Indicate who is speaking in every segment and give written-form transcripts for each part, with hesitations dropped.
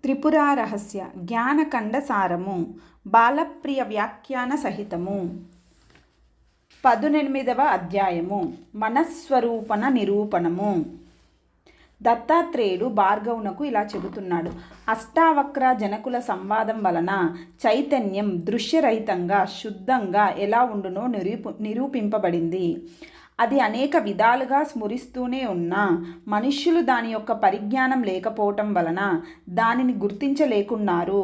Speaker 1: త్రిపురా రహస్య జ్ఞానకండ సారము బాలప్రియ వ్యాఖ్యాన సహితము 18వ అధ్యాయము మనస్వరూపణ నిరూపణము. దత్తాత్రేయుడు భార్గవునకు ఇలా చెబుతున్నాడు. అష్టావక్ర జనకుల సంవాదం వలన చైతన్యం దృశ్యరహితంగా శుద్ధంగా ఎలా ఉండునో నిరూపింపబడింది. అది అనేక విధాలుగా స్ఫురిస్తూనే ఉన్నా మనుష్యులు దాని యొక్క పరిజ్ఞానం లేకపోవటం వలన దానిని గుర్తించలేకున్నారు.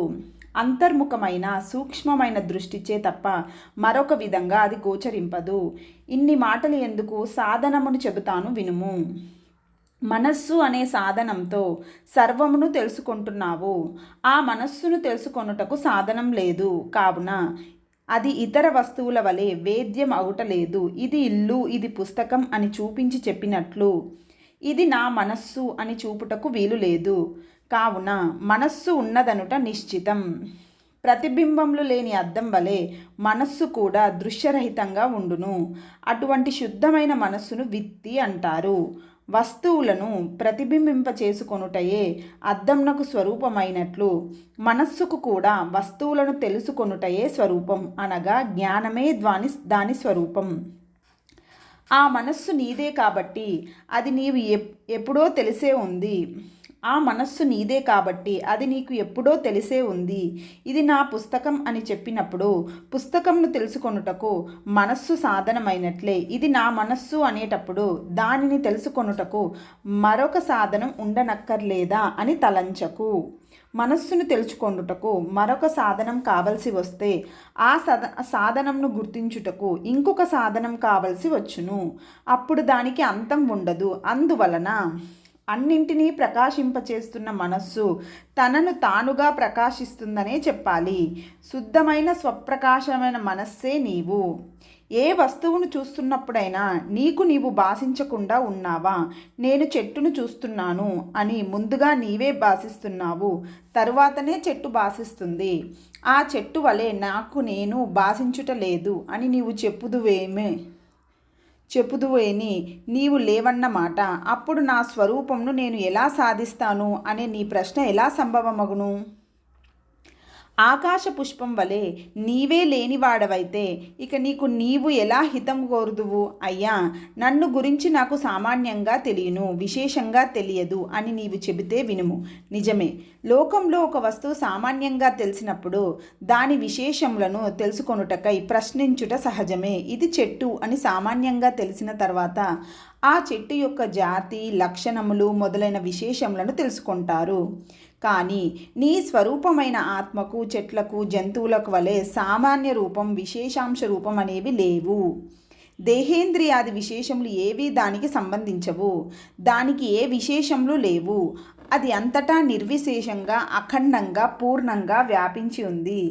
Speaker 1: అంతర్ముఖమైన సూక్ష్మమైన దృష్టిచే తప్ప మరొక విధంగా అది గోచరింపదు. ఇన్ని మాటలు ఎందుకు, సాధనమును చెబుతాను వినుము. మనస్సు అనే సాధనంతో సర్వమును తెలుసుకుంటున్నావు. ఆ మనస్సును తెలుసుకొనుటకు సాధనం లేదు కావున అది ఇతర వస్తువుల వలె వేద్యం అవుటలేదు. ఇది ఇల్లు, ఇది పుస్తకం అని చూపించి చెప్పినట్లు ఇది నా మనస్సు అని చూపుటకు వీలు లేదు. కావున మనస్సు ఉన్నదనుట నిశ్చితం. ప్రతిబింబములు లేని అద్దం వలె మనస్సు కూడా దృశ్యరహితంగా ఉండును. అటువంటి శుద్ధమైన మనస్సును విత్తి అంటారు. వస్తువులను ప్రతిబింబింప చేసుకొనుటయే అద్దంనకు స్వరూపమైనట్లు మనస్సుకు కూడా వస్తువులను తెలుసుకొనుటయే స్వరూపం, అనగా జ్ఞానమే దాని స్వరూపం. ఆ మనస్సు నీదే కాబట్టి అది నీవు ఎప్పుడో తెలిసే ఉంది. ఆ మనస్సు నీదే కాబట్టి అది నీకు ఎప్పుడో తెలిసే ఉంది. ఇది నా పుస్తకం అని చెప్పినప్పుడు పుస్తకంను తెలుసుకొనుటకు మనస్సు సాధనమైనట్లే ఇది నా మనస్సు అనేటప్పుడు దానిని తెలుసుకొనుటకు మరొక సాధనం ఉండనక్కర్లేదా అని తలంచకు. మనస్సును తెలుసుకొనుటకు మరొక సాధనం కావలసి వస్తే ఆ సాధనంను గుర్తించుటకు ఇంకొక సాధనం కావలసి వచ్చును. అప్పుడు దానికి అంతం ఉండదు. అందువలన అన్నింటినీ ప్రకాశింపచేస్తున్న మనస్సు తనను తానుగా ప్రకాశిస్తుందనే చెప్పాలి. శుద్ధమైన స్వప్రకాశమైన మనస్సే నీవు. ఏ వస్తువును చూస్తున్నప్పుడైనా నీవు భాషించకుండా ఉన్నావా? నేను చెట్టును చూస్తున్నాను అని ముందుగా నీవే భాషిస్తున్నావు, తరువాతనే చెట్టు భాషిస్తుంది. ఆ చెట్టు వలె నేను భాషించుట లేదు అని నీవు చెప్పుదువేని నీవు లేవన్నమాట. అప్పుడు నా స్వరూపంను నేను ఎలా సాధిస్తాను అనే నీ ప్రశ్న ఎలా సంభవమగును? ఆకాశ పుష్పం వలె నీవే లేనివాడవైతే ఇక నీవు ఎలా హితం కోరుదువు? అయ్యా, నన్ను గురించి నాకు సామాన్యంగా తెలియను, విశేషంగా తెలియదు అని నీవు చెబితే వినుము. నిజమే, లోకంలో ఒక వస్తువు సామాన్యంగా తెలిసినప్పుడు దాని విశేషములను తెలుసుకొనుటకై ప్రశ్నించుట సహజమే. ఇది చెట్టు అని సామాన్యంగా తెలిసిన తర్వాత ఆ చెట్టు యొక్క జాతి, లక్షణములు మొదలైన విశేషములను తెలుసుకుంటారు. కానీ నీ స్వరూపమైన ఆత్మకు, చెట్లకు, జంతువులకు వలె సామాన్య రూపం, విశేషాంశ రూపం అనేవి లేవు. దేహేంద్రియాది విశేషములు ఏవి దానికి సంబంధించవు. దానికి ఏ విశేషములు లేవు. అది అంతటా నిర్విశేషంగా, అఖండంగా, పూర్ణంగా వ్యాపించి ఉంది.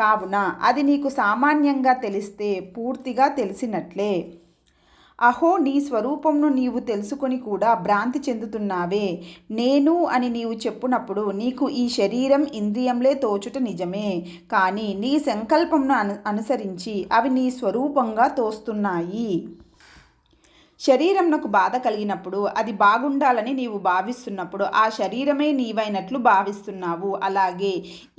Speaker 1: కావున అది నీకు సామాన్యంగా తెలిస్తే పూర్తిగా తెలిసినట్లే. అహో, నీ స్వరూపంను నీవు తెలుసుకొని కూడా భ్రాంతి చెందుతున్నావే. నేను అని నీవు చెప్పునప్పుడు నీకు ఈ శరీరం, ఇంద్రియంలే తోచుట నిజమే. కానీ నీ సంకల్పంను అనుసరించి అవి నీ స్వరూపంగా తోస్తున్నాయి. శరీరంనకు బాధ కలిగినప్పుడు అది బాగుండాలని నీవు భావిస్తున్నప్పుడు ఆ శరీరమే నీవైనట్లు భావిస్తున్నావు. అలాగే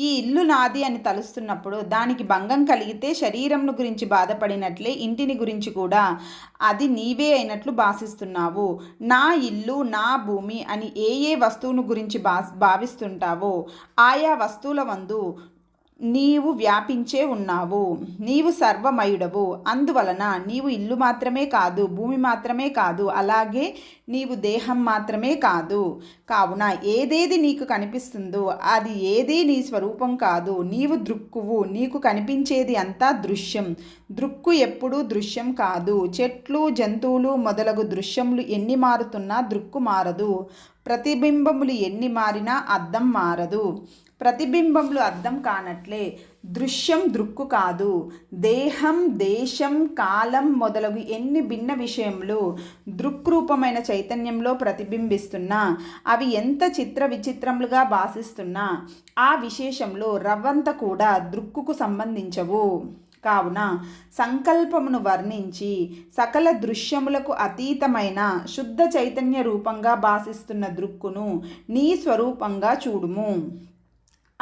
Speaker 1: ఈ ఇల్లు నాది అని తలుస్తున్నప్పుడు దానికి భంగం కలిగితే శరీరంను గురించి బాధపడినట్లే ఇంటిని గురించి కూడా అది నీవే అయినట్లు భావిస్తున్నావు. నా ఇల్లు, నా భూమి అని ఏ వస్తువును గురించి భావిస్తుంటావో ఆయా వస్తువుల వందు నీవు వ్యాపించే ఉన్నావు. నీవు సర్వమయుడవు. అందువలన నీవు ఇల్లు మాత్రమే కాదు, భూమి మాత్రమే కాదు, అలాగే నీవు దేహం మాత్రమే కాదు. కావున ఏదేది నీకు కనిపిస్తుందో అది ఏదీ నీ స్వరూపం కాదు. నీవు దృక్కువు. నీకు కనిపించేది అంతా దృశ్యం. దృక్కు ఎప్పుడూ దృశ్యం కాదు. చెట్లు, జంతువులు మొదలగు దృశ్యములు ఎన్ని మారుతున్నా దృక్కు మారదు. ప్రతిబింబములు ఎన్ని మారినా అద్దం మారదు. ప్రతిబింబములు అద్దం కానట్లే దృశ్యం దృక్కు కాదు. దేహం, దేశం, కాలం మొదలగు ఎన్ని భిన్న విషయములు దృక్రూపమైన చైతన్యంలో ప్రతిబింబిస్తున్నా అవి ఎంత చిత్ర విచిత్రములుగా భాసిస్తున్నా ఆ విశేషంలో రవ్వంత కూడా దృక్కుకు సంబంధించవు. కావున సంకల్పమును వర్ణించి సకల దృశ్యములకు అతీతమైన శుద్ధ చైతన్య రూపంగా భాసిస్తున్న దృక్కును నీ స్వరూపంగా చూడుము.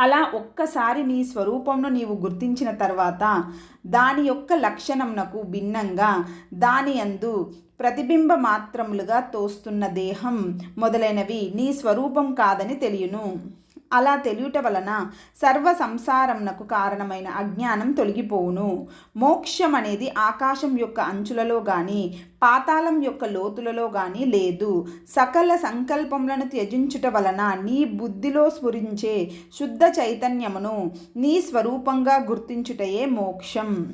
Speaker 1: అలా ఒక్కసారి నీ స్వరూపంను నీవు గుర్తించిన తర్వాత దాని యొక్క లక్షణంనకు భిన్నంగా దాని యందు ప్రతిబింబ మాత్రములుగా తోస్తున్న దేహం మొదలైనవి నీ స్వరూపం కాదని తెలియను. అలా తెలియుట వలన సర్వ సంసారంనకు కారణమైన అజ్ఞానం తొలగిపోవును. మోక్షం అనేది ఆకాశం యొక్క అంచులలో కానీ పాతాళం యొక్క లోతులలో కానీ లేదు. సకల సంకల్పములను త్యజించుట వలన నీ బుద్ధిలో స్ఫురించే శుద్ధ చైతన్యమును నీ స్వరూపంగా గుర్తించుటయే మోక్షం.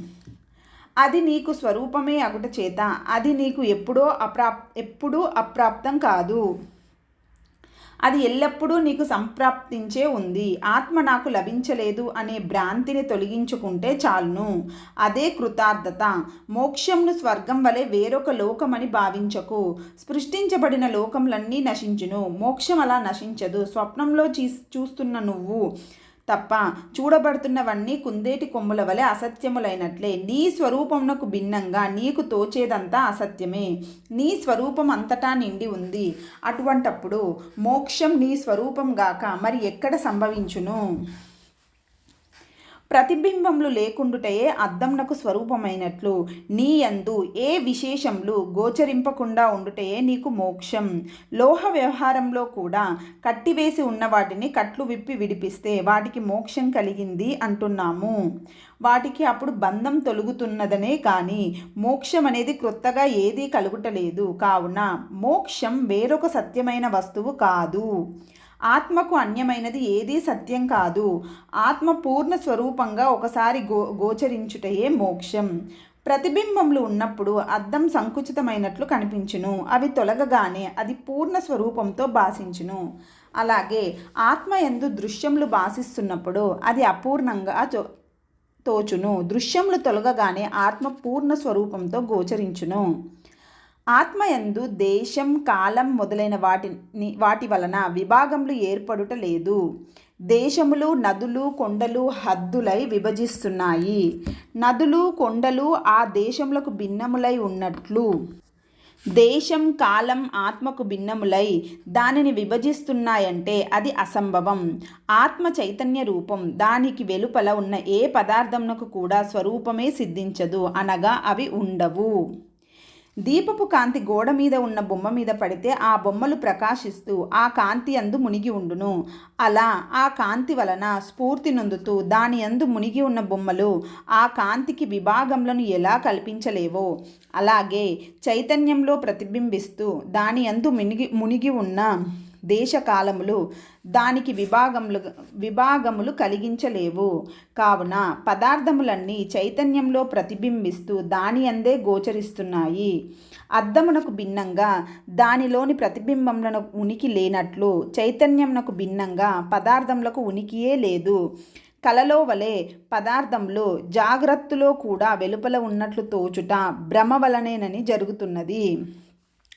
Speaker 1: అది నీకు స్వరూపమే అగుట చేత అది నీకు ఎప్పుడూ అప్రాప్తం కాదు. అది ఎల్లప్పుడూ నీకు సంప్రాప్తించే ఉంది. ఆత్మ నాకు లభించలేదు అనే భ్రాంతిని తొలగించుకుంటే చాలును. అదే కృతార్థత. మోక్షంను స్వర్గం వలె వేరొక లోకమని భావించకు. సృష్టించబడిన లోకములన్నీ నశించును, మోక్షం అలా నశించదు. స్వప్నంలో చూస్తున్న నువ్వు తప్ప చూడబడుతున్నవన్నీ కుందేటి కొమ్ముల వలె అసత్యములైనట్లే. నీ స్వరూపమునకు భిన్నంగా నీకు తోచేదంతా అసత్యమే. నీ స్వరూపం అంతటా నిండి ఉంది. అటువంటప్పుడు మోక్షం నీ స్వరూపం గాక మరి ఎక్కడ సంభవించును? ప్రతిబింబములు లేకుండుటయే అద్దంనకు స్వరూపమైనట్లు నీ యందు ఏ విశేషములు గోచరింపకుండా ఉండుటయే నీకు మోక్షం. లోహ వ్యవహారంలో కూడా కట్టివేసి ఉన్న వాటిని కట్లు విప్పి విడిపిస్తే వాటికి మోక్షం కలిగింది అంటున్నాము. వాటికి అప్పుడు బంధం తొలుగుతున్నదనే కానీ మోక్షం అనేది క్రొత్తగా ఏదీ కలుగుటలేదు. కావున మోక్షం వేరొక సత్యమైన వస్తువు కాదు. ఆత్మకు అన్యమైనది ఏదీ సత్యం కాదు. ఆత్మ పూర్ణ స్వరూపంగా ఒకసారి గోచరించుటయే మోక్షం. ప్రతిబింబములు ఉన్నప్పుడు అద్దం సంకుచితమైనట్లు కనిపించును. అవి తొలగగానే అది పూర్ణ స్వరూపంతో భాషించును. అలాగే ఆత్మ యందు దృశ్యములు భాషిస్తున్నప్పుడు అది అపూర్ణంగా తోచును. దృశ్యములు తొలగగానే ఆత్మ పూర్ణ స్వరూపంతో గోచరించును. ఆత్మయందు దేశం కాలం మొదలైన వాటి వలన విభాగములు ఏర్పడుట లేదు. దేశములు నదులు కొండలు హద్దులై విభజిస్తున్నాయి. నదులు కొండలు ఆ దేశములకు భిన్నములై ఉన్నట్లు దేశం కాలం ఆత్మకు భిన్నములై దానిని విభజిస్తున్నాయంటే అది అసంభవం. ఆత్మ చైతన్య రూపం. దానికి వెలుపల ఉన్న ఏ పదార్థమునకు కూడా స్వరూపమే సిద్ధించదు, అనగా అవి ఉండవు. దీపపు కాంతి గోడ మీద ఉన్న బొమ్మ మీద పడితే ఆ బొమ్మలు ప్రకాశిస్తూ ఆ కాంతి యందు మునిగి ఉండును. అలా ఆ కాంతి వలన స్ఫూర్తి నొందుతూ దాని యందు మునిగి ఉన్న బొమ్మలు ఆ కాంతికి విభాగములను ఎలా కల్పించలేవో అలాగే చైతన్యంలో ప్రతిబింబిస్తూ దాని యందు మునిగి ఉన్న దేశకాలములు దానికి విభాగములు కలిగించలేవు. కావున పదార్థములన్నీ చైతన్యంలో ప్రతిబింబిస్తూ దాని అందే గోచరిస్తున్నాయి. అద్దమునకు భిన్నంగా దానిలోని ప్రతిబింబములను ఉనికి లేనట్లు చైతన్యమునకు భిన్నంగా పదార్థములకు ఉనికియే లేదు. కలలో వలె పదార్థంలో జాగ్రత్తలో కూడా వెలుపల ఉన్నట్లు తోచుట భ్రమ వలనేనని జరుగుతున్నది.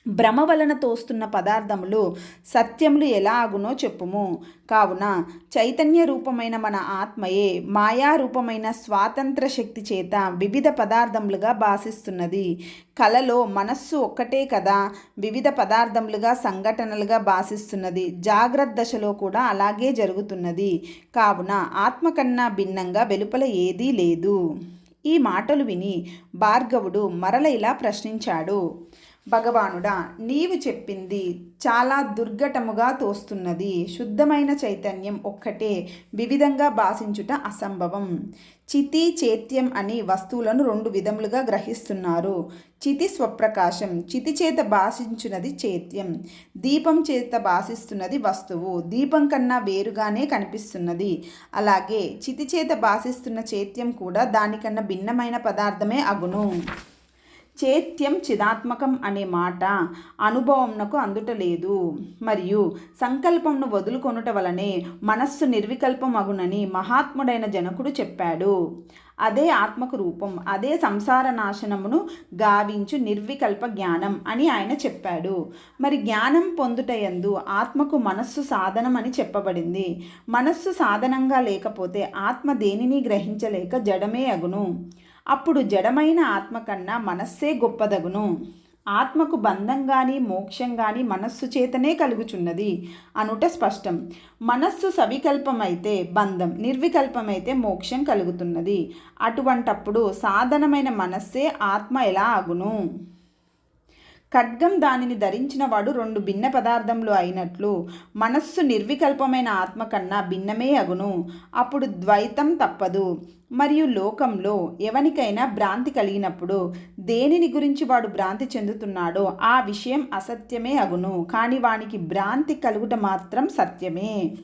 Speaker 1: భ్రమ వలన తోస్తున్న పదార్థములు సత్యములు ఎలాగునో చెప్పుము. కావున చైతన్య రూపమైన మన ఆత్మయే మాయారూపమైన స్వాతంత్ర శక్తి చేత వివిధ పదార్థములుగా భాషిస్తున్నది. కలలో మనస్సు ఒక్కటే కదా వివిధ పదార్థములుగా సంఘటనలుగా భాషిస్తున్నది. జాగ్రత్త దశలో కూడా అలాగే జరుగుతున్నది. కావున ఆత్మ కన్నా భిన్నంగా వెలుపల ఏదీ లేదు. ఈ మాటలు విని భార్గవుడు మరల ఇలా ప్రశ్నించాడు. భగవానుడా, నీవు చెప్పింది చాలా దుర్ఘటముగా తోస్తున్నది. శుద్ధమైన చైతన్యం ఒక్కటే వివిధంగా భాషించుట అసంభవం. చితి చేత్యం అని వస్తువులను రెండు విధములుగా గ్రహిస్తున్నారు. చితి స్వప్రకాశం. చితి చేత భాషించున్నది చేత్యం. దీపం చేత భాషిస్తున్నది వస్తువు. దీపం కన్నా వేరుగానే కనిపిస్తున్నది. అలాగే చితి చేత భాషిస్తున్న చేత్యం కూడా దానికన్నా భిన్నమైన పదార్థమే అగును. చేత్యం చిదాత్మకం అనే మాట అనుభవంనకు అందుటలేదు. మరియు సంకల్పంను వదులుకొనుట వలనే మనస్సు నిర్వికల్పం అగునని మహాత్ముడైన జనకుడు చెప్పాడు. అదే ఆత్మకు రూపం. అదే సంసార నాశనమును గావించు నిర్వికల్ప జ్ఞానం అని ఆయన చెప్పాడు. మరి జ్ఞానం పొందుటయందు ఆత్మకు మనస్సు సాధనం అని చెప్పబడింది. మనస్సు సాధనంగా లేకపోతే ఆత్మ దేనిని గ్రహించలేక జడమే అగును. అప్పుడు జడమైన ఆత్మ కన్నా మనస్సే గొప్పదగును. ఆత్మకు బంధం గాని మోక్షం గాని మనస్సు చేతనే కలుగుచున్నది అనుట స్పష్టం. మనస్సు సవికల్పమైతే బంధం, నిర్వికల్పమైతే మోక్షం కలుగుతున్నది. అటువంటప్పుడు సాధనమైన మనస్సే ఆత్మ ఎలా అగును? ఖడ్గం దానిని ధరించిన వాడు రెండు భిన్న పదార్థములు అయినట్లు మనస్సు నిర్వికల్పమైన ఆత్మ కన్నా భిన్నమే అగును. అప్పుడు ద్వైతం తప్పదు. మరియు లోకంలో ఎవనికైనా భ్రాంతి కలిగినప్పుడు దేనిని గురించి వాడు భ్రాంతి చెందుతున్నాడో ఆ విషయం అసత్యమే అగును. కానీ వానికి భ్రాంతి కలుగుట మాత్రం సత్యమే.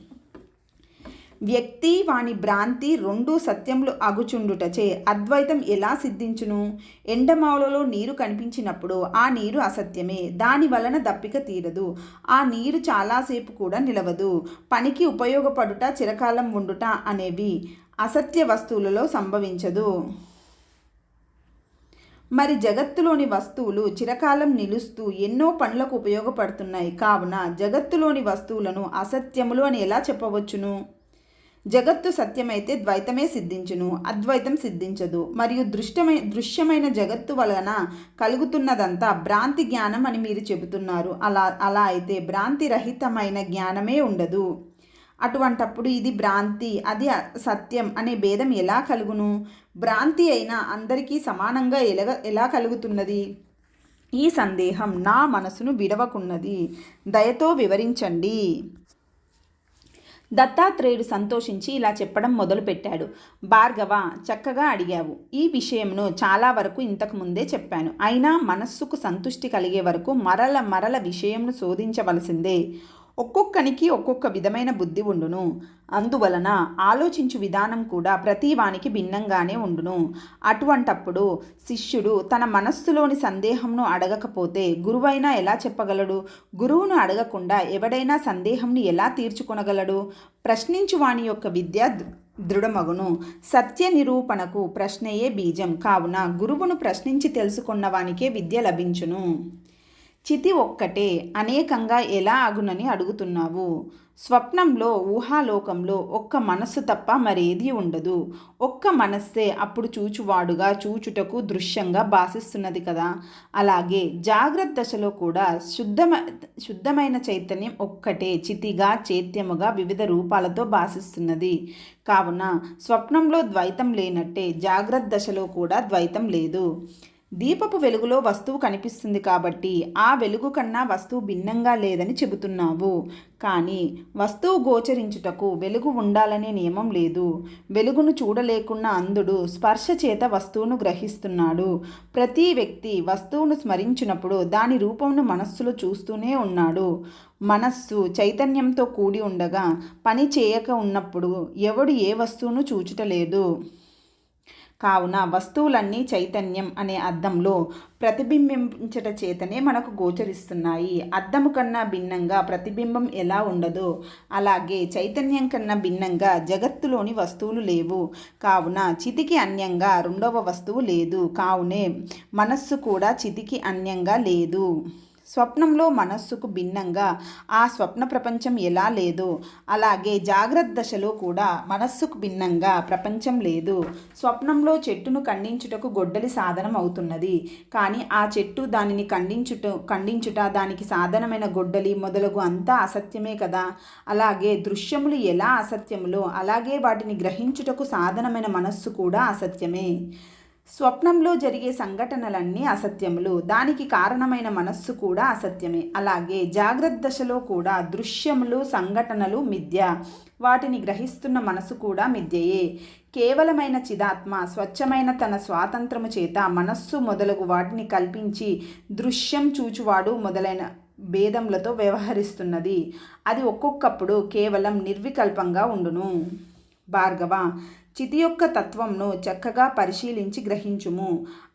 Speaker 1: వ్యక్తి వాని భ్రాంతి రెండూ సత్యములు అగుచుండుటచే అద్వైతం ఎలా సిద్ధించును? ఎండమావులలో నీరు కనిపించినప్పుడు ఆ నీరు అసత్యమే, దాని వలన దప్పిక తీరదు. ఆ నీరు చాలాసేపు కూడా నిలవదు. పనికి ఉపయోగపడుట, చిరకాలం ఉండుట అనేవి అసత్య వస్తువులలో సంభవించదు. మరి జగత్తులోని వస్తువులు చిరకాలం నిలుస్తూ ఎన్నో పనులకు ఉపయోగపడుతున్నాయి. కావున జగత్తులోని వస్తువులను అసత్యములు అని ఎలా చెప్పవచ్చును? జగత్తు సత్యమైతే ద్వైతమే సిద్ధించును, అద్వైతం సిద్ధించదు. మరియు దృశ్యమైన జగత్తు వలన కలుగుతున్నదంతా భ్రాంతి జ్ఞానం అని మీరు చెబుతున్నారు. అలా అయితే భ్రాంతి రహితమైన జ్ఞానమే ఉండదు. అటువంటప్పుడు ఇది భ్రాంతి, అది సత్యం అనే భేదం ఎలా కలుగును? భ్రాంతి అయినా అందరికీ సమానంగా ఎలా కలుగుతున్నది? ఈ సందేహం నా మనసును విడవకున్నది. దయతో వివరించండి. దత్తాత్రేయుడు సంతోషించి ఇలా చెప్పడం మొదలుపెట్టాడు. భార్గవ, చక్కగా అడిగావు. ఈ విషయంను చాలా వరకు ఇంతకు ముందే చెప్పాను. అయినా మనస్సుకు సంతుష్టి కలిగే వరకు మరల విషయంను శోధించవలసిందే. ఒక్కొక్కనికి ఒక్కొక్క విధమైన బుద్ధి ఉండును. అందువలన ఆలోచించు విధానం కూడా ప్రతి వానికి భిన్నంగానే ఉండును. అటువంటప్పుడు శిష్యుడు తన మనస్సులోని సందేహంను అడగకపోతే గురువైనా ఎలా చెప్పగలడు? గురువును అడగకుండా ఎవడైనా సందేహంని ఎలా తీర్చుకొనగలడు? ప్రశ్నించు వాని యొక్క విద్య దృఢమగును. సత్య నిరూపణకు ప్రశ్నయే బీజం. కావున గురువును ప్రశ్నించి తెలుసుకున్న వానికే విద్య లభించును. చితి ఒక్కటే అనేకంగా ఎలా అగునని అడుగుతున్నావు. స్వప్నంలో, ఊహాలోకంలో ఒక్క మనస్సు తప్ప మరేదీ ఉండదు. ఒక్క మనస్సే అప్పుడు చూచువాడుగా, చూచుటకు దృశ్యంగా భాసిస్తున్నది కదా. అలాగే జాగ్రత్త దశలో కూడా శుద్ధమైన చైతన్యం ఒక్కటే చితిగా, చైత్యముగా వివిధ రూపాలతో భాసిస్తున్నది. కావున స్వప్నంలో ద్వైతం లేనట్టే జాగ్రత్త దశలో కూడా ద్వైతం లేదు. దీపపు వెలుగులో వస్తువు కనిపిస్తుంది కాబట్టి ఆ వెలుగు కన్నా వస్తువు భిన్నంగా లేదని చెబుతున్నావు. కానీ వస్తువు గోచరించుటకు వెలుగు ఉండాలనే నియమం లేదు. వెలుగును చూడలేకున్న అంధుడు స్పర్శ చేత వస్తువును గ్రహిస్తున్నాడు. ప్రతి వ్యక్తి వస్తువును స్మరించినప్పుడు దాని రూపంను మనస్సులో చూస్తూనే ఉన్నాడు. మనస్సు చైతన్యంతో కూడి ఉండగా పని చేయక ఉన్నప్పుడు ఎవడు ఏ వస్తువును చూచుటలేదు. కావున వస్తువులన్నీ చైతన్యం అనే అద్దంలో ప్రతిబింబించట చేతనే మనకు గోచరిస్తున్నాయి. అద్దము కన్నా భిన్నంగా ప్రతిబింబం ఎలా ఉండదో అలాగే చైతన్యం కన్నా భిన్నంగా జగత్తులోని వస్తువులు లేవు. కావున చితికి అన్యంగా రెండవ వస్తువు లేదు. కావునే మనస్సు కూడా చితికి అన్యంగా లేదు. స్వప్నంలో మనస్సుకు భిన్నంగా ఆ స్వప్న ప్రపంచం ఎలా లేదో అలాగే జాగ్రత్త దశలో కూడా మనస్సుకు భిన్నంగా ప్రపంచం లేదు. స్వప్నంలో చెట్టును ఖండించుటకు గొడ్డలి సాధనం అవుతున్నది. కానీ ఆ చెట్టు దానిని ఖండించుట దానికి సాధనమైన గొడ్డలి మొదలగు అంతా అసత్యమే కదా. అలాగే దృశ్యములు ఎలా అసత్యములో అలాగే వాటిని గ్రహించుటకు సాధనమైన మనస్సు కూడా అసత్యమే. స్వప్నంలో జరిగే సంఘటనలన్నీ అసత్యములు, దానికి కారణమైన మనస్సు కూడా అసత్యమే. అలాగే జాగ్రత్త దశలో కూడా దృశ్యములు, సంఘటనలు మిథ్య, వాటిని గ్రహిస్తున్న మనసు కూడా మిథ్యయే. కేవలమైన చిదాత్మ స్వచ్ఛమైన తన స్వాతంత్రము చేత మనస్సు మొదలగు వాటిని కల్పించి దృశ్యం, చూచువాడు మొదలైన భేదములతో వ్యవహరిస్తున్నది. అది ఒక్కొక్కప్పుడు కేవలం నిర్వికల్పంగా ఉండును. భార్గవ, చితి యొక్క తత్వంను చక్కగా పరిశీలించి గ్రహించుము.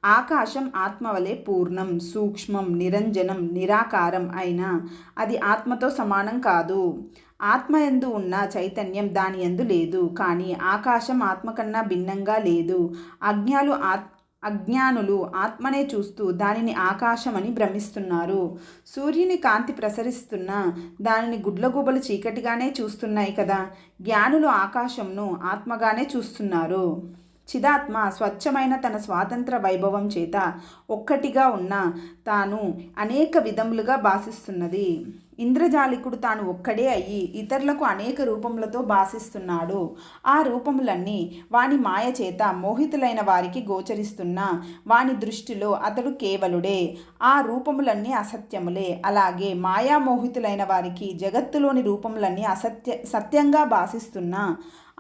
Speaker 1: ఆకాశం ఆత్మవలే పూర్ణం, సూక్ష్మం, నిరంజనం, నిరాకారం అయినా అది ఆత్మతో సమానం కాదు. ఆత్మ యందు ఉన్న చైతన్యం దాని యందు లేదు. కానీ ఆకాశం ఆత్మ కన్నా భిన్నంగా లేదు. అజ్ఞానులు ఆత్మనే చూస్తూ దానిని ఆకాశమని భ్రమిస్తున్నారు. సూర్యుని కాంతి ప్రసరిస్తున్న దానిని గుడ్లగూబలు చీకటిగానే చూస్తున్నాయి కదా. జ్ఞానులు ఆకాశంను ఆత్మగానే చూస్తున్నారు. చిదాత్మ స్వచ్ఛమైన తన స్వాతంత్ర వైభవం చేత ఒక్కటిగా ఉన్న తాను అనేక విధములుగా భాసిస్తున్నది. ఇంద్రజాలికుడు తాను ఒక్కడే అయ్యి ఇతరులకు అనేక రూపములతో భాసిస్తున్నాడు. ఆ రూపములన్నీ వాని మాయ చేత మోహితులైన వారికి గోచరిస్తున్న వాని దృష్టిలో అతడు కేవలుడే. ఆ రూపములన్నీ అసత్యములే. అలాగే మాయామోహితులైన వారికి జగత్తులోని రూపములన్నీ సత్యంగా భాసిస్తున్న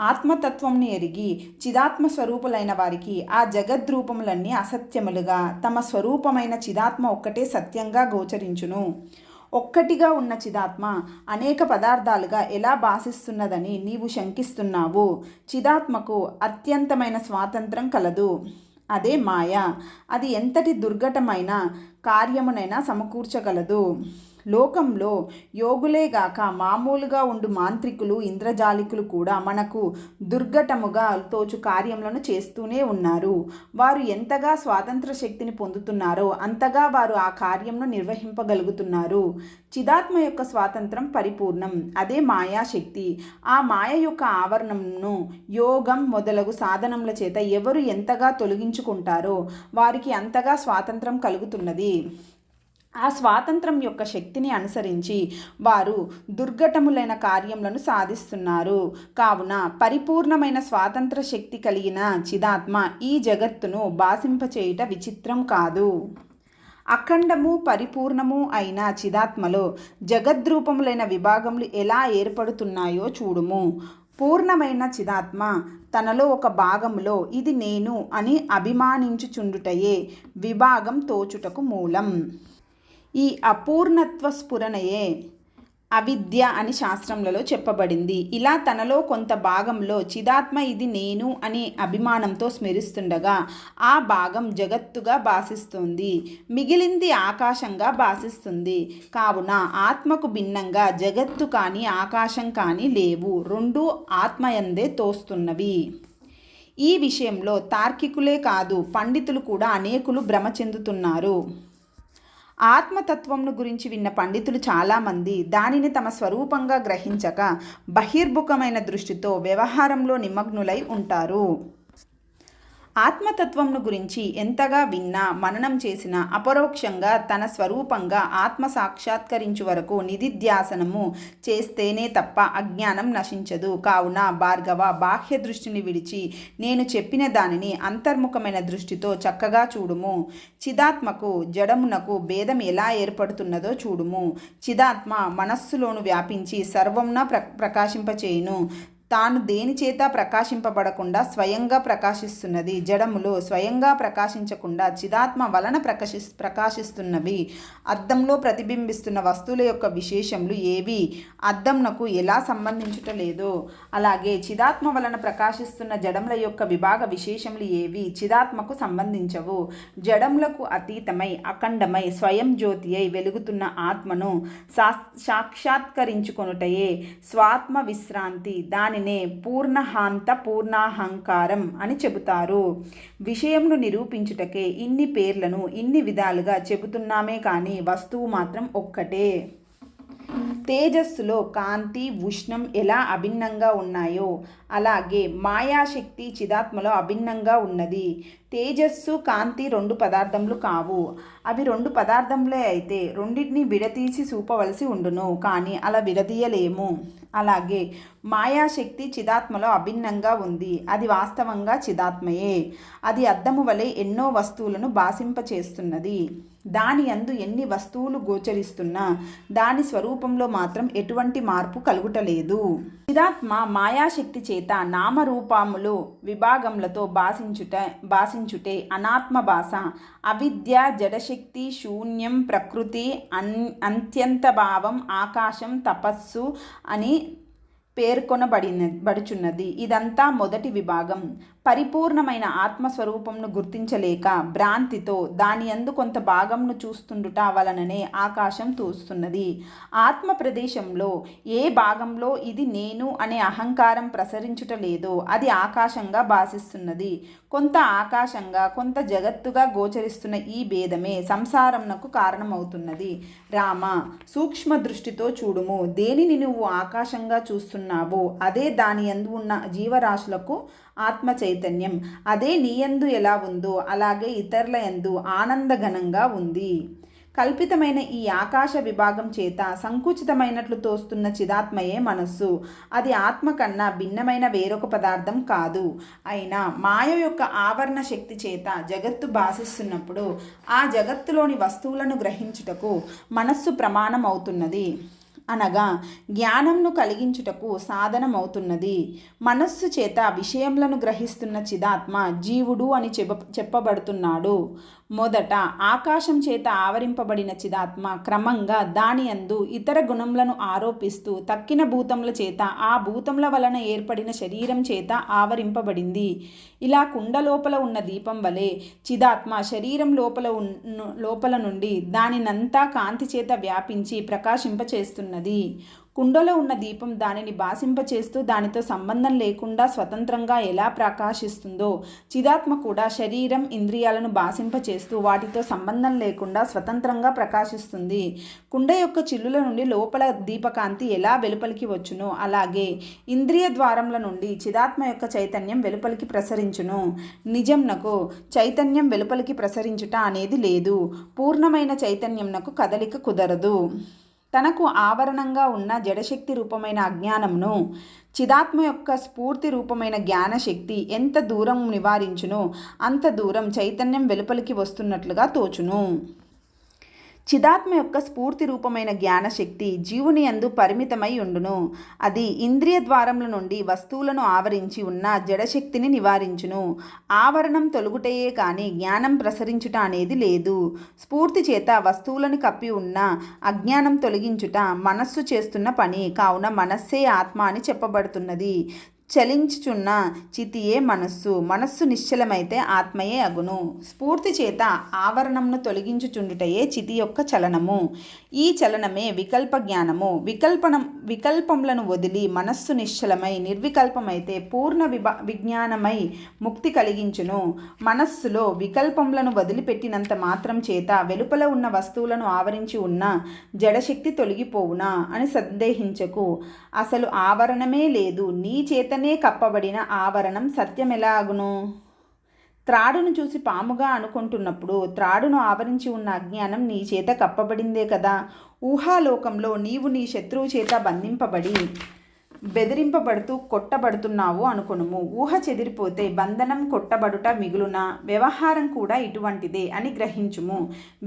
Speaker 1: ఆత్మతత్వంని ఎరిగి చిదాత్మ స్వరూపులైన వారికి ఆ జగద్రూపములన్నీ అసత్యములుగా, తమ స్వరూపమైన చిదాత్మ ఒక్కటే సత్యంగా గోచరించును. ఒక్కటిగా ఉన్న చిదాత్మ అనేక పదార్థాలుగా ఎలా భాసిస్తున్నదని నీవు శంకిస్తున్నావు. చిదాత్మకు అత్యంతమైన స్వాతంత్రం కలదు. అదే మాయ. అది ఎంతటి దుర్ఘటమైన కార్యమునైనా సమకూర్చగలదు. లోకంలో యోగులేగాక మామూలుగా ఉండు మాంత్రికులు, ఇంద్రజాలికులు కూడా మనకు దుర్ఘటముగా తోచు కార్యములను చేస్తూనే ఉన్నారు. వారు ఎంతగా స్వాతంత్ర శక్తిని పొందుతున్నారో అంతగా వారు ఆ కార్యంను నిర్వహింపగలుగుతున్నారు. చిదాత్మ యొక్క స్వాతంత్రం పరిపూర్ణం. అదే మాయాశక్తి. ఆ మాయ యొక్క ఆవరణంను యోగం మొదలగు సాధనముల చేత ఎవరు ఎంతగా తొలగించుకుంటారో వారికి అంతగా స్వాతంత్రం కలుగుతున్నది. ఆ స్వాతంత్రం యొక్క శక్తిని అనుసరించి వారు దుర్ఘటములైన కార్యములను సాధిస్తున్నారు. కావున పరిపూర్ణమైన స్వాతంత్ర శక్తి కలిగిన చిదాత్మ ఈ జగత్తును భాసింపచేయుట విచిత్రం కాదు. అఖండము పరిపూర్ణము అయిన చిదాత్మలో జగద్రూపములైన విభాగములు ఎలా ఏర్పడుతున్నాయో చూడుము. పూర్ణమైన చిదాత్మ తనలో ఒక భాగములో ఇది నేను అని అభిమానించుచుండుటయే విభాగం తోచుటకు మూలం. ఈ అపూర్ణత్వ స్ఫురణయే అవిద్య అని శాస్త్రములలో చెప్పబడింది. ఇలా తనలో కొంత భాగంలో చిదాత్మ ఇది నేను అనే అభిమానంతో స్మరిస్తుండగా ఆ భాగం జగత్తుగా భాసిస్తుంది. మిగిలింది ఆకాశంగా భాసిస్తుంది. కావున ఆత్మకు భిన్నంగా జగత్తు కానీ ఆకాశం కానీ లేవు. రెండూ ఆత్మయందే తోస్తున్నవి. ఈ విషయంలో తార్కికులే కాదు, పండితులు కూడా అనేకులు భ్రమ చెందుతున్నారు. ఆత్మతత్వంను గురించి విన్న పండితులు చాలామంది దానిని తమ స్వరూపంగా గ్రహించక బహిర్ముఖమైన దృష్టితో వ్యవహారంలో నిమగ్నులై ఉంటారు. ఆత్మతత్వంను గురించి ఎంతగా విన్నా, మననం చేసినా అపరోక్షంగా తన స్వరూపంగా ఆత్మ సాక్షాత్కరించు వరకు నిధిధ్యాసనము చేస్తేనే తప్ప అజ్ఞానం నశించదు. కావున భార్గవ, బాహ్య దృష్టిని విడిచి నేను చెప్పిన దానిని అంతర్ముఖమైన దృష్టితో చక్కగా చూడుము. చిదాత్మకు జడమునకు భేదం ఎలా ఏర్పడుతున్నదో చూడుము. చిదాత్మ మనస్సులోను వ్యాపించి సర్వంన ప్రకాశింపచేయును. తాను దేని చేత ప్రకాశింపబడకుండా స్వయంగా ప్రకాశిస్తున్నది. జడములు స్వయంగా ప్రకాశించకుండా చిదాత్మ వలన ప్రకాశిస్తున్నవి. అద్దంలో ప్రతిబింబిస్తున్న వస్తువుల యొక్క విశేషములు ఏవి అద్దంనకు ఎలా సంబంధించుటలేదో, అలాగే చిదాత్మ వలన ప్రకాశిస్తున్న జడముల యొక్క విభాగ విశేషములు ఏవి చిదాత్మకు సంబంధించవు. జడములకు అతీతమై అఖండమై స్వయం జ్యోతి అయి వెలుగుతున్న ఆత్మను సాక్షాత్కరించుకొనుటయే స్వాత్మ విశ్రాంతి. దానినే పూర్ణహాంత పూర్ణాహంకారం అని చెబుతారు. విషయంను నిరూపించుటకే ఇన్ని పేర్లను ఇన్ని విధాలుగా చెబుతున్నామే కానీ వస్తువు మాత్రం ఒక్కటే. తేజస్సులో కాంతి, ఉష్ణం ఎలా అభిన్నంగా ఉన్నాయో అలాగే మాయాశక్తి చిదాత్మలో అభిన్నంగా ఉన్నది. తేజస్సు, కాంతి రెండు పదార్థములు కావు. అవి రెండు పదార్థములే అయితే రెండింటిని విడదీసి చూపవలసి ఉండును, కానీ అలా విడదీయలేము. అలాగే మాయాశక్తి చిదాత్మలో అభిన్నంగా ఉంది. అది వాస్తవంగా చిదాత్మయే. అది అద్దము వలె ఎన్నో వస్తువులను భాసింపచేస్తున్నది. దాని యందు ఎన్ని వస్తువులు గోచరిస్తున్నా దాని స్వరూపంలో మాత్రం ఎటువంటి మార్పు కలుగుటలేదు. చిదాత్మ మాయాశక్తి చేత నామరూపములు విభాగములతో భాషించుటే అనాత్మ భాష. అవిద్య, జడశక్తి, శూన్యం, ప్రకృతి, అత్యంత భావం, ఆకాశం, తపస్సు అని పేర్కొనబడుచున్నది. ఇదంతా మొదటి విభాగం. పరిపూర్ణమైన ఆత్మస్వరూపంను గుర్తించలేక భ్రాంతితో దాని యందు కొంత భాగంను చూస్తుండుట వలననే ఆకాశం తోస్తున్నది. ఆత్మ ప్రదేశంలో ఏ భాగంలో ఇది నేను అనే అహంకారం ప్రసరించుట లేదో అది ఆకాశంగా భాసిస్తున్నది. కొంత ఆకాశంగా కొంత జగత్తుగా గోచరిస్తున్న ఈ భేదమే సంసారంనకు కారణమవుతున్నది. రామ, సూక్ష్మ దృష్టితో చూడుము. దేనిని నువ్వు ఆకాశంగా చూస్తున్నావో అదే దాని యందు ఉన్న జీవరాశులకు ఆత్మ చైతన్యం అదే నీయందు ఎలా ఉందో అలాగే ఇతరుల యందు ఆనందఘనంగా ఉంది. కల్పితమైన ఈ ఆకాశ విభాగం చేత సంకుచితమైనట్లు తోస్తున్న చిదాత్మయే మనస్సు. అది ఆత్మ కన్నా భిన్నమైన వేరొక పదార్థం కాదు. అయినా మాయ యొక్క ఆవరణ శక్తి చేత జగత్తు భాషిస్తున్నప్పుడు ఆ జగత్తులోని వస్తువులను గ్రహించుటకు మనస్సు ప్రమాణం అవుతున్నది, అనగా జ్ఞానంను కలిగించుటకు సాధనమవుతున్నది. మనస్సు చేత విషయములను గ్రహిస్తున్న చిదాత్మ జీవుడు అని చెప్పబడుతున్నాడు. మొదట ఆకాశం చేత ఆవరింపబడిన చిదాత్మ క్రమంగా దాని యందు ఇతర గుణములను ఆరోపిస్తూ తక్కిన భూతముల చేత ఆ భూతముల వలన ఏర్పడిన శరీరం చేత ఆవరింపబడింది. ఇలా కుండ లోపల ఉన్న దీపం వలె చిదాత్మ శరీరం లోపల నుండి దానినంతా కాంతి చేత వ్యాపించి ప్రకాశింపచేస్తున్నది. కుండలో ఉన్న దీపం దానిని భాసింపచేస్తూ దానితో సంబంధం లేకుండా స్వతంత్రంగా ఎలా ప్రకాశిస్తుందో చిదాత్మ కూడా శరీరం ఇంద్రియాలను భాసింపచేస్తూ వాటితో సంబంధం లేకుండా స్వతంత్రంగా ప్రకాశిస్తుంది. కుండ యొక్క చిల్లుల నుండి లోపల దీపకాంతి ఎలా వెలుపలికి వచ్చునో అలాగే ఇంద్రియ ద్వారముల నుండి చిదాత్మ యొక్క చైతన్యం వెలుపలికి ప్రసరించును. నిజంనకు చైతన్యం వెలుపలికి ప్రసరించుట అనేది లేదు. పూర్ణమైన చైతన్యంనకు కదలిక కుదరదు. తనకు ఆవరణంగా ఉన్న జడశక్తి రూపమైన అజ్ఞానమును చిదాత్మ యొక్క స్ఫూర్తి రూపమైన జ్ఞానశక్తి ఎంత దూరం నివారించునో అంత దూరం చైతన్యం వెలుపలికి వస్తున్నట్లుగా తోచును. చిదాత్మ యొక్క స్ఫూర్తి రూపమైన జ్ఞానశక్తి జీవుని యందు పరిమితమై ఉండును. అది ఇంద్రియ ద్వారముల నుండి వస్తువులను ఆవరించి ఉన్న జడశక్తిని నివారించును. ఆవరణం తొలగుటయే కానీ జ్ఞానం ప్రసరించుట అనేది లేదు. స్ఫూర్తి చేత వస్తువులను కప్పి ఉన్న అజ్ఞానం తొలగించుట మనస్సు చేస్తున్న పని. కావున మనస్సే ఆత్మ అని చెప్పబడుతున్నది. చలించుచున్న చితియే మనస్సు. మనస్సు నిశ్చలమైతే ఆత్మయే అగును. స్ఫూర్తి చేత ఆవరణమును తొలగించుచుండుటయే చితి యొక్క చలనము. ఈ చలనమే వికల్ప జ్ఞానము. వికల్పములను వదిలి మనస్సు నిశ్చలమై నిర్వికల్పమైతే పూర్ణ విజ్ఞానమై ముక్తి కలిగించును. మనస్సులో వికల్పములను వదిలిపెట్టినంత మాత్రం చేత వెలుపల ఉన్న వస్తువులను ఆవరించి ఉన్న జడశక్తి తొలగిపోవునా అని సందేహించకు. అసలు ఆవరణమే లేదు. నీ చేతనే కప్పబడిన ఆవరణం సత్యమెలాగును? త్రాడును చూసి పాముగా అనుకుంటున్నప్పుడు త్రాడును ఆవరించి ఉన్న అజ్ఞానం నీ చేత కప్పబడిందే కదా. ఊహాలోకంలో నీవు నీ శత్రువు చేత బంధింపబడి బెదిరింపబడుతూ కొట్టబడుతున్నావు అనుకొనుము. ఊహ చెదిరిపోతే బంధనం కొట్టబడుట మిగులున. వ్యవహారం కూడా ఇటువంటిదే అని గ్రహించుము.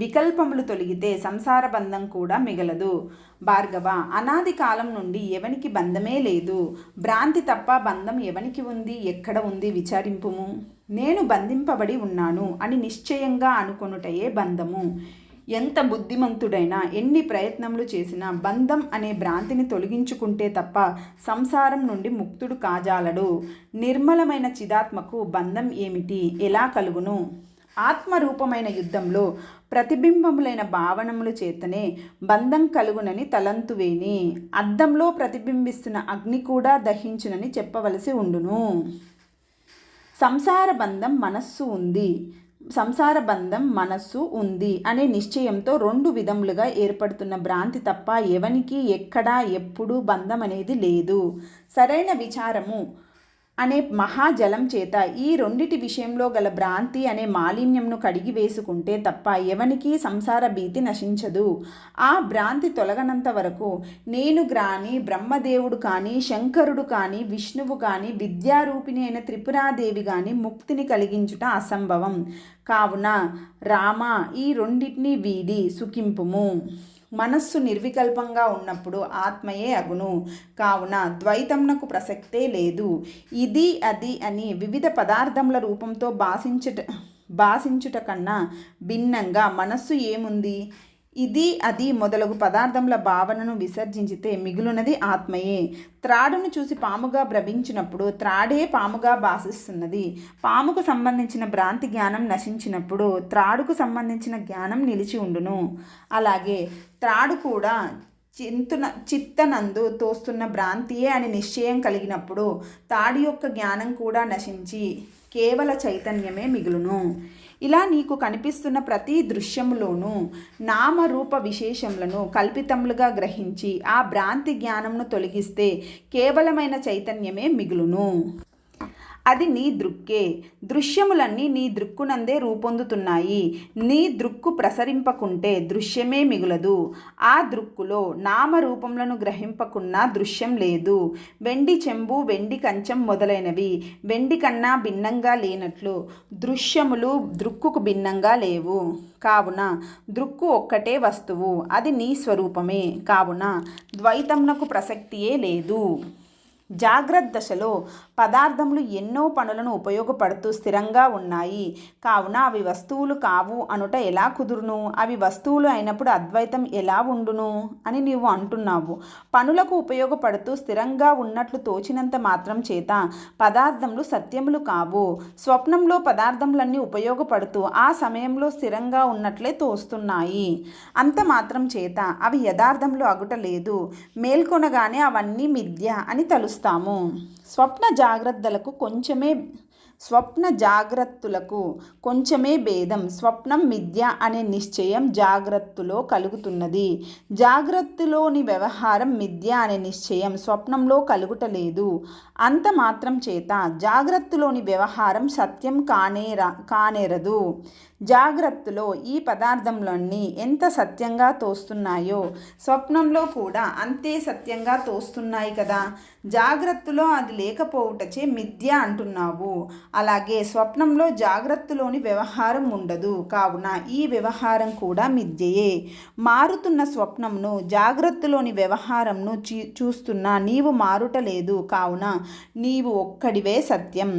Speaker 1: వికల్పములు తొలగితే సంసార బంధం కూడా మిగలదు. భార్గవ, అనాది కాలం నుండి ఎవనికి బంధమే లేదు. భ్రాంతి తప్ప బంధం ఎవనికి ఉంది, ఎక్కడ ఉంది విచారింపుము. నేను బంధింపబడి ఉన్నాను అని నిశ్చయంగా అనుకొనుటయే బంధము. ఎంత బుద్ధిమంతుడైనా ఎన్ని ప్రయత్నములు చేసినా బంధం అనే భ్రాంతిని తొలగించుకుంటే తప్ప సంసారం నుండి ముక్తుడు కాజాలడు. నిర్మలమైన చిదాత్మకు బంధం ఏమిటి, ఎలా కలుగును? ఆత్మరూపమైన యుద్ధంలో ప్రతిబింబములైన భావనముల చేతనే బంధం కలుగునని తలంతువేని. అద్దంలో ప్రతిబింబిస్తున్న అగ్ని కూడా దహించునని చెప్పవలసి ఉండును. సంసార బంధం మనస్సు ఉంది అనే నిశ్చయంతో రెండు విధములుగా ఏర్పడుతున్న భ్రాంతి తప్ప ఎవనికి ఎక్కడా ఎప్పుడూ బంధం అనేది లేదు. సరైన విచారము అనే మహాజలం చేత ఈ రెండిటి విషయంలో గల భ్రాంతి అనే మాలిన్యంను కడిగి వేసుకుంటే తప్ప ఎవనికి సంసార భీతి నశించదు. ఆ భ్రాంతి తొలగనంత వరకు నేను గ్రాని బ్రహ్మదేవుడు కానీ, శంకరుడు కానీ, విష్ణువు కానీ, విద్యారూపిణి అయిన త్రిపురాదేవి కానీ ముక్తిని కలిగించుట అసంభవం. కావున రామ, ఈ రెండింటినీ వీడి సుఖింపుము. మనస్సు నిర్వికల్పంగా ఉన్నప్పుడు ఆత్మయే అగును. కావున ద్వైతమునకు ప్రసక్తే లేదు. ఇది అది అని వివిధ పదార్థముల రూపంతో భాషించుట కన్నా భిన్నంగా మనస్సు ఏముంది? ఇది అది మొదలగు పదార్థముల భావనను విసర్జించితే మిగులునది ఆత్మయే. త్రాడును చూసి పాముగా భ్రమించినప్పుడు త్రాడే పాముగా భాషిస్తున్నది. పాముకు సంబంధించిన భ్రాంతి జ్ఞానం నశించినప్పుడు త్రాడుకు సంబంధించిన జ్ఞానం నిలిచి ఉండును. అలాగే త్రాడు కూడా చిత్తనందు తోస్తున్న భ్రాంతియే అని నిశ్చయం కలిగినప్పుడు తాడి యొక్క జ్ఞానం కూడా నశించి కేవల చైతన్యమే మిగులును. ఇలా నీకు కనిపిస్తున్న ప్రతి దృశ్యములోనూ నామరూప విశేషములను కల్పితములుగా గ్రహించి ఆ భ్రాంతి జ్ఞానంను తొలగిస్తే కేవలమైన చైతన్యమే మిగులును. అది నీ దృక్కే. దృశ్యములన్నీ నీ దృక్కునందే రూపొందుతున్నాయి. నీ దృక్కు ప్రసరింపకుంటే దృశ్యమే మిగులదు. ఆ దృక్కులో నామరూపములను గ్రహింపకున్నా దృశ్యం లేదు. వెండి చెంబు, వెండి కంచం మొదలైనవి వెండి కన్నా భిన్నంగా లేనట్లు దృశ్యములు దృక్కుకు భిన్నంగా లేవు. కావున దృక్కు ఒక్కటే వస్తువు, అది నీ స్వరూపమే. కావున ద్వైతమునకు ప్రసక్తియే లేదు. జాగ్రత్త దశలో పదార్థములు ఎన్నో పనులను ఉపయోగపడుతూ స్థిరంగా ఉన్నాయి. కావున అవి వస్తువులు కావు అనుట ఎలా కుదురును? అవి వస్తువులు అయినప్పుడు అద్వైతం ఎలా ఉండును అని నీవు అంటున్నావు. పనులకు ఉపయోగపడుతూ స్థిరంగా ఉన్నట్లు తోచినంత మాత్రం చేత పదార్థములు సత్యములు కావు. స్వప్నంలో పదార్థములన్నీ ఉపయోగపడుతూ ఆ సమయంలో స్థిరంగా ఉన్నట్లే తోస్తున్నాయి. అంత మాత్రం చేత అవి యథార్థములు అగుట లేదు. మేల్కొనగానే అవన్నీ మిథ్య అని తలుస్తాము. స్వప్న జాగ్రత్తలకు కొంచెమే భేదం. స్వప్నం మిథ్య అనే నిశ్చయం జాగ్రత్తలో కలుగుతున్నది. జాగ్రత్తలోని వ్యవహారం మిథ్య అనే నిశ్చయం స్వప్నంలో కలుగుటలేదు. అంత మాత్రం చేత జాగ్రత్తలోని వ్యవహారం సత్యం కానేరదు. జాగ్రత్తలో ఈ పదార్థములన్నీ ఎంత సత్యంగా తోస్తున్నాయో స్వప్నంలో కూడా అంతే సత్యంగా తోస్తున్నాయి కదా. జాగ్రత్తలో అది లేకపోవుటచే మిథ్య అంటున్నావు. అలాగే స్వప్నంలో జాగ్రత్తలోని వ్యవహారం ఉండదు. కావున ఈ వ్యవహారం కూడా మిథ్యయే. మారుతున్న స్వప్నంను జాగ్రత్తలోని వ్యవహారంను చూస్తున్నా నీవు మారుటలేదు. కావున నీవు ఒక్కడివే సత్యం.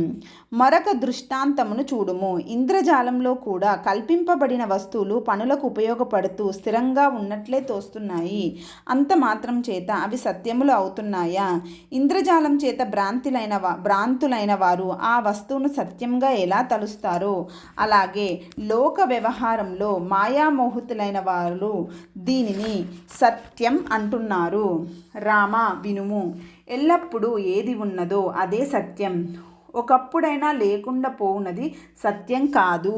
Speaker 1: మరొక దృష్టాంతమును చూడుము. ఇంద్రజాలంలో కూడా కల్పింపబడిన వస్తువులు పనులకు ఉపయోగపడుతూ స్థిరంగా ఉన్నట్లే తోస్తున్నాయి. అంత మాత్రం చేత అవి సత్యములు అవుతున్నాయా? ఇంద్రజాలం చేత భ్రాంతులైన వారు ఆ వస్తువును సత్యంగా ఎలా తలుస్తారో అలాగే లోక వ్యవహారంలో మాయామోహితులైన వారు దీనిని సత్యం అంటున్నారు. రామ వినుము. ఎల్లప్పుడూ ఏది ఉన్నదో అదే సత్యం. ఒకప్పుడైనా లేకుండా పోవునది సత్యం కాదు.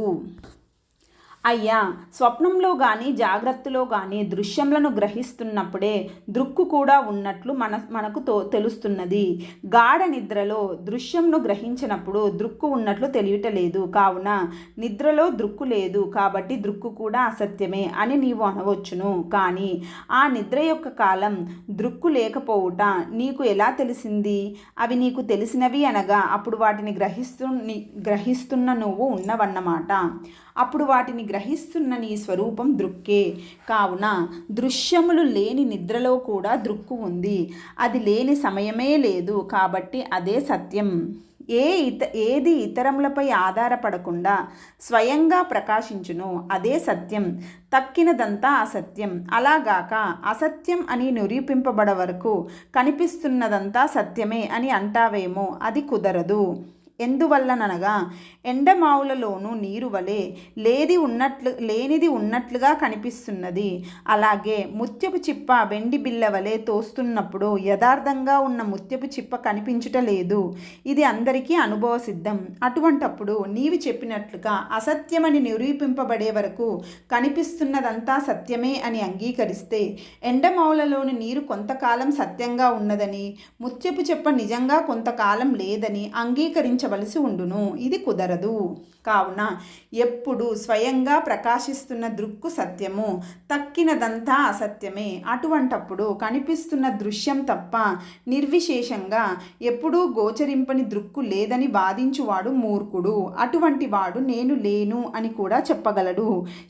Speaker 1: అయ్యా, స్వప్నంలో కానీ జాగ్రత్తలో కానీ దృశ్యములను గ్రహిస్తున్నప్పుడే దృక్కు కూడా ఉన్నట్లు మనకు తెలుస్తున్నది. గాఢ నిద్రలో దృశ్యంను గ్రహించినప్పుడు దృక్కు ఉన్నట్లు తెలియటలేదు. కావున నిద్రలో దృక్కు లేదు కాబట్టి దృక్కు కూడా అసత్యమే అని నీవు అనవచ్చును. కానీ ఆ నిద్ర యొక్క కాలం దృక్కు లేకపోవుట నీకు ఎలా తెలిసింది? అవి నీకు తెలిసినవి అనగా అప్పుడు వాటిని గ్రహిస్తున్న నువ్వు ఉన్నవన్నమాట. అప్పుడు వాటిని గ్రహిస్తున్న నీ స్వరూపం దృక్కే. కావున దృశ్యములు లేని నిద్రలో కూడా దృక్కు ఉంది. అది లేని సమయమే లేదు కాబట్టి అదే సత్యం. ఏది ఇతరములపై ఆధారపడకుండా స్వయంగా ప్రకాశించును అదే సత్యం. తక్కినదంతా అసత్యం. అలాగాక అసత్యం అని నిరూపింపబడ వరకు కనిపిస్తున్నదంతా సత్యమే అని అంటావేమో, అది కుదరదు. ఎందువల్లనగా ఎండమావులలోనూ నీరు వలె లేనిది ఉన్నట్లుగా కనిపిస్తున్నది. అలాగే ముత్యపు చిప్ప వెండి బిళ్ళ వలె తోస్తున్నప్పుడు యథార్థంగా ఉన్న ముత్యపు చిప్ప కనిపించుటలేదు. ఇది అందరికీ అనుభవ సిద్ధం. అటువంటప్పుడు నీవు చెప్పినట్లుగా అసత్యమని నిరూపింపబడే వరకు కనిపిస్తున్నదంతా సత్యమే అని అంగీకరిస్తే ఎండమావులలోని నీరు కొంతకాలం సత్యంగా ఉన్నదని, ముత్యపు చిప్ప నిజంగా కొంతకాలం లేదని అంగీకరించ వలసి ఉండును. ఇది కుదరదు. కావున ఎప్పుడు స్వయంగా ప్రకాశిస్తున్న దృక్కు సత్యము, తక్కినదంతా అసత్యమే. అటువంటప్పుడు కనిపిస్తున్న దృశ్యం తప్ప నిర్విశేషంగా ఎప్పుడూ గోచరింపని దృక్కు లేదని వాదించువాడు మూర్ఖుడు. అటువంటి వాడు నేను లేను అని కూడా చెప్పగలడు.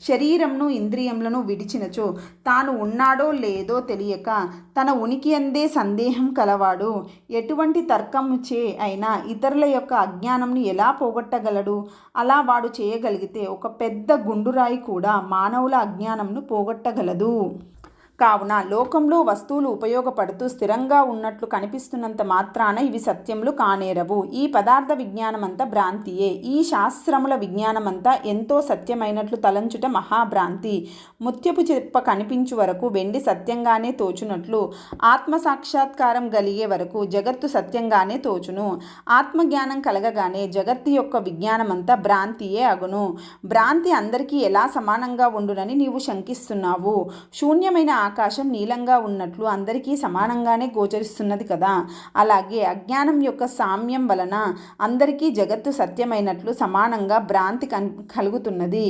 Speaker 1: శరీరంను ఇంద్రియములను విడిచినచో తాను ఉన్నాడో లేదో తెలియక తన ఉనికి అందే సందేహం కలవాడు ఎటువంటి తర్కముచే అయినా ఇతరుల యొక్క అజ్ఞానంను ఎలా పోగొట్టగలడు? అలా వాడు చేయగలిగితే ఒక పెద్ద గుండురాయి కూడా మానవుల అజ్ఞానంను పోగొట్టగలదు. కావున లోకంలో వస్తువులు ఉపయోగపడుతూ స్థిరంగా ఉన్నట్లు కనిపిస్తున్నంత మాత్రాన ఇవి సత్యములు కానేరవు. ఈ పదార్థ విజ్ఞానమంతా భ్రాంతియే. ఈ శాస్త్రముల విజ్ఞానమంతా ఎంతో సత్యమైనట్లు తలంచుట మహాభ్రాంతి. ముత్యపు చిప్ప కనిపించు వరకు వెండి సత్యంగానే తోచునట్లు ఆత్మసాక్షాత్కారం కలిగే వరకు జగత్తు సత్యంగానే తోచును. ఆత్మజ్ఞానం కలగగానే జగత్తు యొక్క విజ్ఞానమంతా భ్రాంతియే అగును. భ్రాంతి అందరికీ ఎలా సమానంగా ఉండునని నీవు శంకిస్తున్నావు. శూన్యమైన ఆకాశం నీలంగా ఉన్నట్లు అందరికీ సమానంగానే గోచరిస్తున్నది కదా, అలాగే అజ్ఞానం యొక్క సామ్యం వలన అందరికీ జగత్తు సత్యమైనట్లు సమానంగా భ్రాంతి కలుగుతున్నది.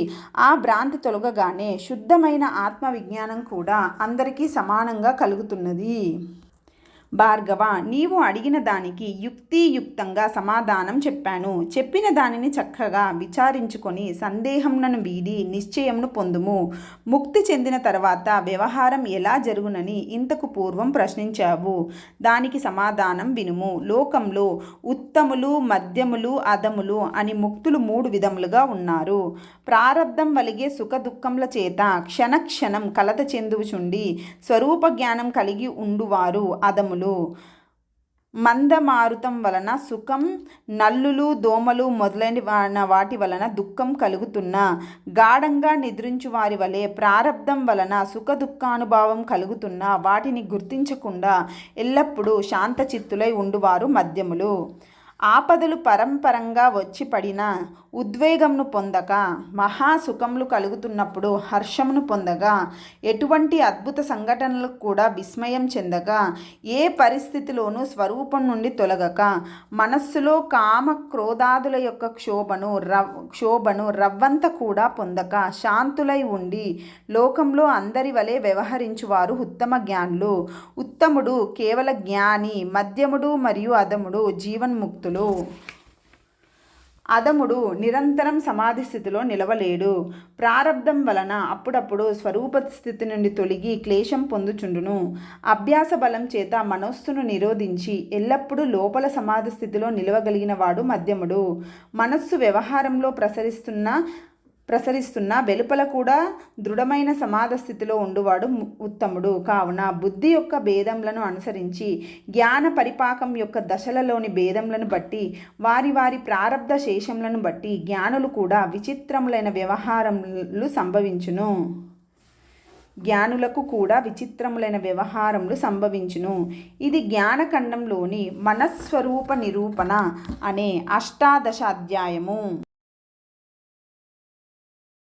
Speaker 1: ఆ భ్రాంతి తొలగగానే శుద్ధమైన ఆత్మ విజ్ఞానం కూడా అందరికీ సమానంగా కలుగుతున్నది. భార్గవ, నీవు అడిగిన దానికి యుక్తియుక్తంగా సమాధానం చెప్పాను. చెప్పిన దానిని చక్కగా విచారించుకొని సందేహంను వీడి నిశ్చయంను పొందుము. ముక్తి చెందిన తర్వాత వ్యవహారం ఎలా జరుగునని ఇంతకు పూర్వం ప్రశ్నించావు. దానికి సమాధానం వినుము. లోకంలో ఉత్తములు, మధ్యములు, అధములు అని ముక్తులు 3 విధములుగా ఉన్నారు. ప్రారబ్ధం వలిగే సుఖ దుఃఖముల చేత క్షణక్షణం కలత చెందుచుండి స్వరూప జ్ఞానం కలిగి ఉండువారు అధములు. మందమారుతం వలన సుఖం, నల్లులు, దోమలు మొదలైన వాటి వలన దుఃఖం కలుగుతున్న గాఢంగా నిద్రించు వారి వలె ప్రారబ్ధం వలన సుఖ దుఃఖానుభావం కలుగుతున్న వాటిని గుర్తించకుండా ఎల్లప్పుడూ శాంతచిత్తులై ఉండువారు మధ్యములు. ఆపదలు పరంపరంగా వచ్చి పడిన ఉద్వేగంను పొందక, మహాసుఖములు కలుగుతున్నప్పుడు హర్షమును పొందగా, ఎటువంటి అద్భుత సంఘటనలకు కూడా విస్మయం చెందగా, ఏ పరిస్థితిలోనూ స్వరూపం నుండి తొలగక, మనస్సులో కామ క్రోధాదుల యొక్క క్షోభను రవ్వంత కూడా పొందక శాంతులై ఉండి లోకంలో అందరి వలె వ్యవహరించువారు ఉత్తమ జ్ఞానులు. ఉత్తముడు కేవల జ్ఞాని, మధ్యముడు మరియు అధముడు జీవన్ముక్తులు. అధముడు నిరంతరం సమాధి స్థితిలో నిలవలేడు. ప్రారబ్ధం వలన అప్పుడప్పుడు స్వరూప స్థితి నుండి తొలగి క్లేశం పొందుచుండును. అభ్యాస బలం చేత మనస్సును నిరోధించి ఎల్లప్పుడూ లోపల సమాధి స్థితిలో నిలవగలిగిన వాడు మధ్యముడు. మనస్సు వ్యవహారంలో ప్రసరిస్తున్న వెలుపల కూడా దృఢమైన సమాధ స్థితిలో ఉండువాడు ఉత్తముడు. కావున బుద్ధి యొక్క భేదములను అనుసరించి జ్ఞాన పరిపాకం యొక్క దశలలోని భేదములను బట్టి వారి వారి ప్రారబ్ధ శేషములను బట్టి జ్ఞానులు కూడా విచిత్రములైన వ్యవహారములు సంభవించును. జ్ఞానులకు కూడా విచిత్రములైన వ్యవహారములు సంభవించును. ఇది జ్ఞానఖండంలోని మనస్స్వరూప నిరూపణ అనే 18వ అధ్యాయము.